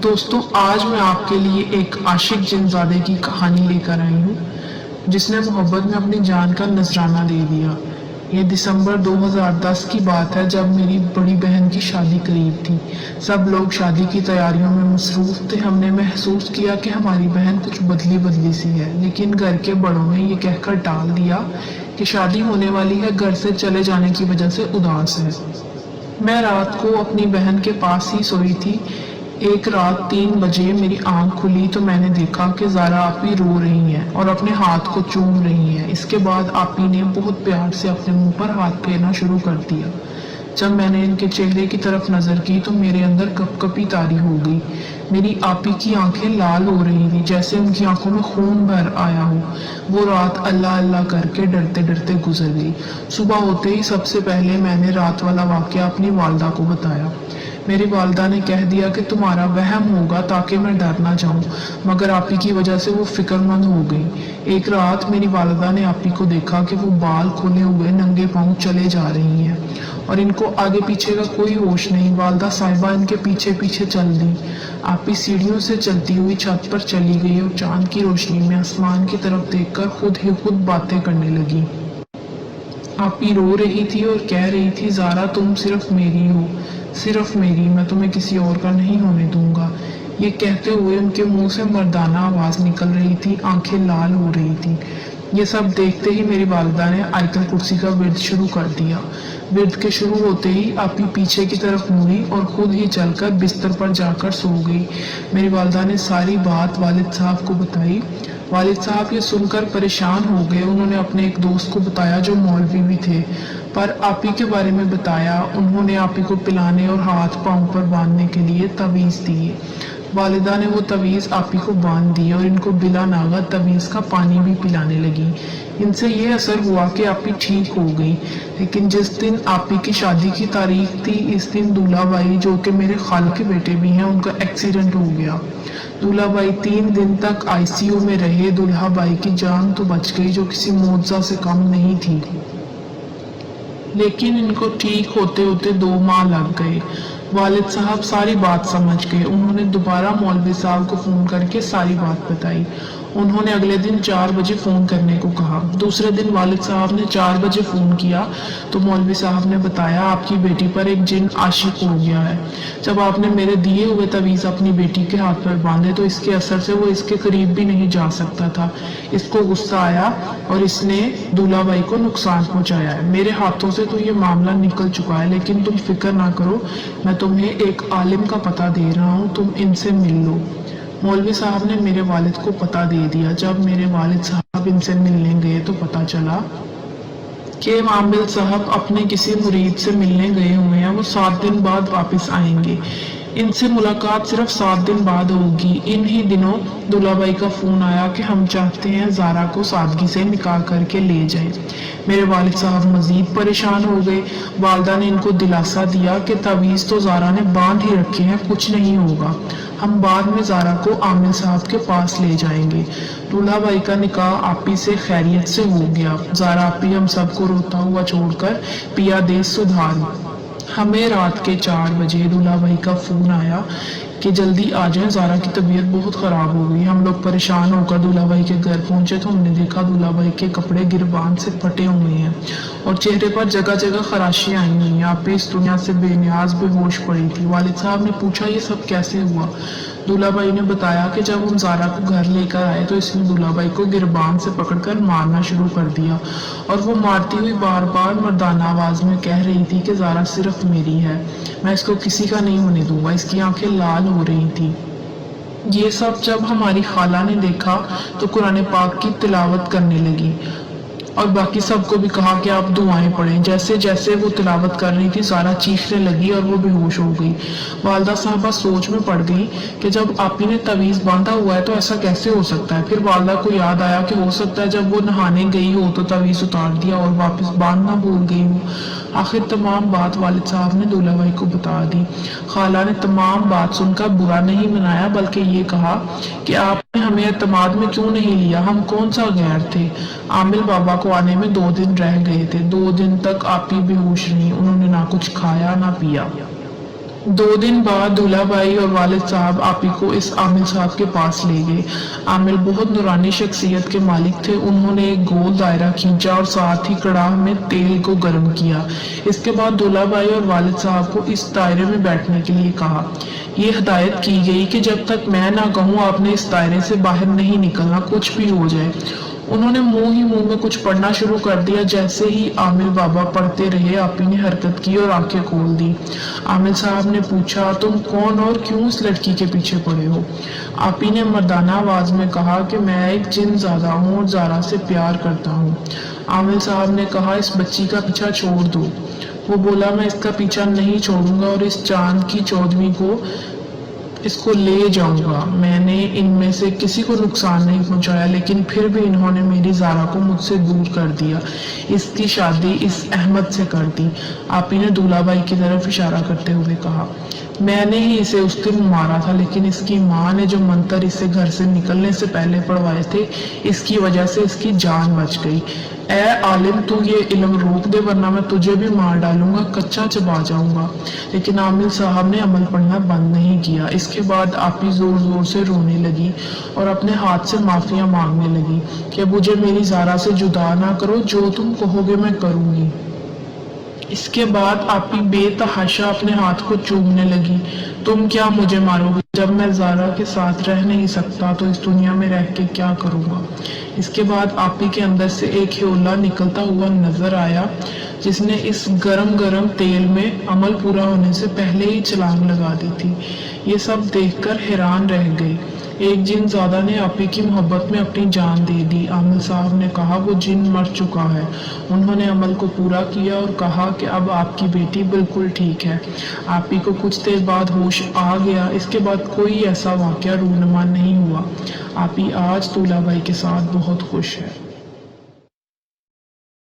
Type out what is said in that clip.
दोस्तों, आज मैं आपके लिए एक आशिक जिनजादे की कहानी लेकर आई हूँ जिसने मोहब्बत में अपनी जान का नजराना दे दिया। ये दिसंबर 2010 की बात है, जब मेरी बड़ी बहन की शादी करीब थी। सब लोग शादी की तैयारियों में मसरूफ थे। हमने महसूस किया कि हमारी बहन कुछ बदली बदली सी है, लेकिन घर के बड़ों ने ये कहकर टाल दिया कि शादी होने वाली है, घर से चले जाने की वजह से उदास है। मैं रात को अपनी बहन के पास ही सोई थी। एक रात 3 बजे मेरी आंख खुली तो मैंने देखा कि ज़ारा आपी रो रही हैं और अपने हाथ को चूम रही हैं। इसके बाद आपी ने बहुत प्यार से अपने मुंह पर हाथ फेरना शुरू कर दिया। जब मैंने इनके चेहरे की तरफ नज़र की तो मेरे अंदर कपकपी तारी हो गई। मेरी आपी की आंखें लाल हो रही थी, जैसे उनकी आंखों में खून भर आया हो। वो रात अल्लाह अल्लाह करके डरते डरते गुजर गई। सुबह होते ही सबसे पहले मैंने रात वाला वाक़या अपनी वालदा को बताया। मेरी वालदा ने कह दिया कि तुम्हारा वहम होगा ताकि मैं डर ना जाऊं, मगर आपी की वजह से वो फिक्रमंद हो गई। एक रात मेरी वालदा ने आपी को देखा कि वो बाल खोले हुए नंगे पांव चले जा रही हैं और इनको आगे पीछे का कोई होश नहीं। वालदा साहिबा इनके पीछे पीछे चल दी। आपी सीढ़ियों से चलती हुई छत पर चली गई और चांद की रोशनी में आसमान की तरफ देखकर खुद ही खुद बातें करने लगी। आपी रो रही थी और कह रही थी, ज़ारा तुम सिर्फ मेरी हो, सिर्फ मेरी, मैं तुम्हें किसी और का नहीं होने दूंगा। ये कहते हुए उनके मुंह से मर्दाना आवाज़ निकल रही थी, आंखें लाल हो रही थी। ये सब देखते ही मेरी वालिदा ने आयतल कुर्सी का विर्द शुरू कर दिया। विर्द के शुरू होते ही आपी पीछे की तरफ मुड़ी और खुद ही चलकर बिस्तर पर जाकर सो गई। मेरी वालिदा ने सारी बात वालिद साहब को बताई। वालिद साहब ये सुनकर परेशान हो गए। उन्होंने अपने एक दोस्त को बताया जो मौलवी भी थे, पर आपी के बारे में बताया। उन्होंने आपी को पिलाने और हाथ पांव पर बांधने के लिए तवीज़ दिए। वालिदा ने वो तवीज़ आपी को बांध दी और इनको बिला नागा तवीज़ का पानी भी पिलाने लगी। इनसे ये असर हुआ कि आपी ठीक हो गई। लेकिन जिस दिन आपी की शादी की तारीख थी, इस दिन दूल्हा भाई, जो कि मेरे खाल के बेटे भी हैं, उनका एक्सीडेंट हो गया। दूल्हा भाई 3 दिन तक आईसीयू में रहे। दूल्हा भाई की जान तो बच गई, जो किसी मुआवजा से कम नहीं थी, लेकिन इनको ठीक होते होते 2 माह लग गए। वालिद साहब सारी बात समझ गए। उन्होंने दोबारा मौलवी साहब को फ़ोन करके सारी बात बताई। उन्होंने अगले दिन 4 बजे फ़ोन करने को कहा। दूसरे दिन वालिद साहब ने 4 बजे फ़ोन किया तो मौलवी साहब ने बताया, आपकी बेटी पर एक जिन आशिक हो गया है। जब आपने मेरे दिए हुए तवीज़ अपनी बेटी के हाथ पर बांधे तो इसके असर से वो इसके करीब भी नहीं जा सकता था। इसको गुस्सा आया और इसने दूल्हा भाई को नुकसान पहुंचाया है। मेरे हाथों से तो ये मामला निकल चुका है, लेकिन तुम फिक्र ना करो, मैं तुम्हें एक आलिम का पता दे रहा हूँ, तुम इनसे मिल लो। मौलवी साहब ने मेरे वालिद को पता दे दिया। जब मेरे वालिद साहब इनसे मिलने गए तो पता चला कि आमिल साहब अपने किसी मुरीद से मिलने गए हुए हैं। वो 7 दिन बाद वापस आएंगे। इनसे मुलाकात सिर्फ 7 दिन बाद होगी। इन ही दिनों दूल्हा भाई का फ़ोन आया कि हम चाहते हैं ज़ारा को सादगी से निकाह करके ले जाएं। मेरे वालिद साहब मज़ीद परेशान हो गए। वालदा ने इनको दिलासा दिया कि तवीज़ तो ज़ारा ने बांध ही रखे हैं, कुछ नहीं होगा, हम बाद में ज़ारा को आमिर साहब के पास ले जाएंगे। दूल्हा भाई का निकाह आपी से खैरियत से हो गया। ज़ारा आपी हम सबको रोता हुआ छोड़कर पिया देश सुधार। हमें रात के 4 बजे दूल्हा भाई का फ़ोन आया कि जल्दी आ जाएं, ज़ारा की तबीयत बहुत ख़राब हो गई। हम लोग परेशान होकर दूल्हा भाई के घर पहुंचे तो हमने देखा दूल्हा भाई के कपड़े गिरबान से फटे हुए हैं और चेहरे पर जगह जगह खराशियाँ आई हुई हैं। आप इस दुनिया से बेनियाज बेहोश पड़ी थी। वालिद साहब ने पूछा, ये सब कैसे हुआ? दूल्हा भाई ने बताया कि जब हम ज़ारा को घर लेकर आए तो इसने दूल्हा भाई को गिरबान से पकड़कर मारना शुरू कर दिया और वो मारती हुई बार बार मर्दाना आवाज़ में कह रही थी कि ज़ारा सिर्फ मेरी है, मैं इसको किसी का नहीं होने दूंगा। इसकी आंखें लाल हो रही थी। ये सब जब हमारी खाला ने देखा तो कुरान पाक की तिलावत करने लगी और बाकी सबको भी कहा कि आप दुआएं पढ़ें। जैसे जैसे वो तिलावत कर रही थी, ज़ारा चीखने लगी और वो बेहोश हो गई। वालदा साहबा सोच में पड़ गई कि जब आपी ने तवीज़ बांधा हुआ है तो ऐसा कैसे हो सकता है। फिर वालदा को याद आया कि हो सकता है जब वो नहाने गई हो तो तवीज़ उतार दिया और वापस बांधना भूल गई हो। आखिर तमाम बात वालिद साहब ने दूल्हा भाई को बता दी। खाला ने तमाम बात सुनकर बुरा नहीं मनाया, बल्कि ये कहा कि आपने हमें एतमाद में क्यों नहीं लिया, हम कौन सा गैर थे। आमिल बाबा को आने में 2 दिन रह गए थे। 2 दिन तक आपी बेहोश रही। उन्होंने ना कुछ खाया ना पिया। 2 दिन बाद दूल्हा भाई और वालिद साहब आपी को इस आमिल साहब के पास ले गए। आमिल बहुत नूरानी शख्सियत के मालिक थे। उन्होंने एक गोल दायरा खींचा और साथ ही कड़ाह में तेल को गर्म किया। इसके बाद दूल्हा भाई और वालिद साहब को इस दायरे में बैठने के लिए कहा। ये हिदायत की गई कि जब तक मैं ना कहूँ आपने इस दायरे से बाहर नहीं निकलना, कुछ भी हो जाए। उन्होंने मुंह ही मुंह में कुछ पढ़ना शुरू कर दिया। जैसे ही आमिल बाबा पढ़ते रहे, आपी ने हरकत की और आंखें खोल दी। आमिल साहब ने पूछा, तुम कौन और क्यों इस लड़की के पीछे पड़े हो? आपी ने मर्दाना आवाज में कहा कि मैं एक जिन्नज़ादा हूँ और ज़ारा से प्यार करता हूँ। आमिल साहब ने कहा, इस बच्ची का पीछा छोड़ दो। वो बोला, मैं इसका पीछा नहीं छोड़ूंगा और इस चांद की चौदहवीं को इसको ले जाऊंगा। मैंने इनमें से किसी को नुकसान नहीं पहुंचाया, लेकिन फिर भी इन्होंने मेरी ज़ारा को मुझसे दूर कर दिया। इसकी शादी इस अहमद से कर दी। आपी ने दूल्हा भाई की तरफ इशारा करते हुए कहा, मैंने ही इसे उस दिन मारा था, लेकिन इसकी माँ ने जो मंत्र इसे घर से निकलने से पहले पढ़वाए थे, इसकी वजह से इसकी जान बच गई। ए आलिम, तू ये इल्म रोक दे, वरना मैं तुझे भी मार डालूंगा, कच्चा चबा जाऊंगा। लेकिन आमिल साहब ने अमल पढ़ना बंद नहीं किया। इसके बाद आपी जोर जोर से रोने लगी और अपने हाथ से माफिया मांगने लगी कि मुझे मेरी ज़ारा से जुदा ना करो, जो तुम कहोगे मैं करूंगी। इसके बाद आपी बेतहाशा अपने हाथ को चूमने लगी। तुम क्या मुझे मारोगे? जब मैं ज़ारा के साथ रह नहीं सकता तो इस दुनिया में रह के क्या करूँगा? इसके बाद आपी के अंदर से एक ह्योला निकलता हुआ नजर आया, जिसने इस गरम गरम तेल में अमल पूरा होने से पहले ही छलांग लगा दी थी। ये सब देखकर हैरान रह गए। एक जिन ज़्यादा ने आपी की मोहब्बत में अपनी जान दे दी। आमिल साहब ने कहा, वो जिन मर चुका है। उन्होंने अमल को पूरा किया और कहा कि अब आपकी बेटी बिल्कुल ठीक है। आपी को कुछ देर बाद होश आ गया। इसके बाद कोई ऐसा वाकया रूनुमा नहीं हुआ। आपी आज दूल्हा भाई के साथ बहुत खुश है।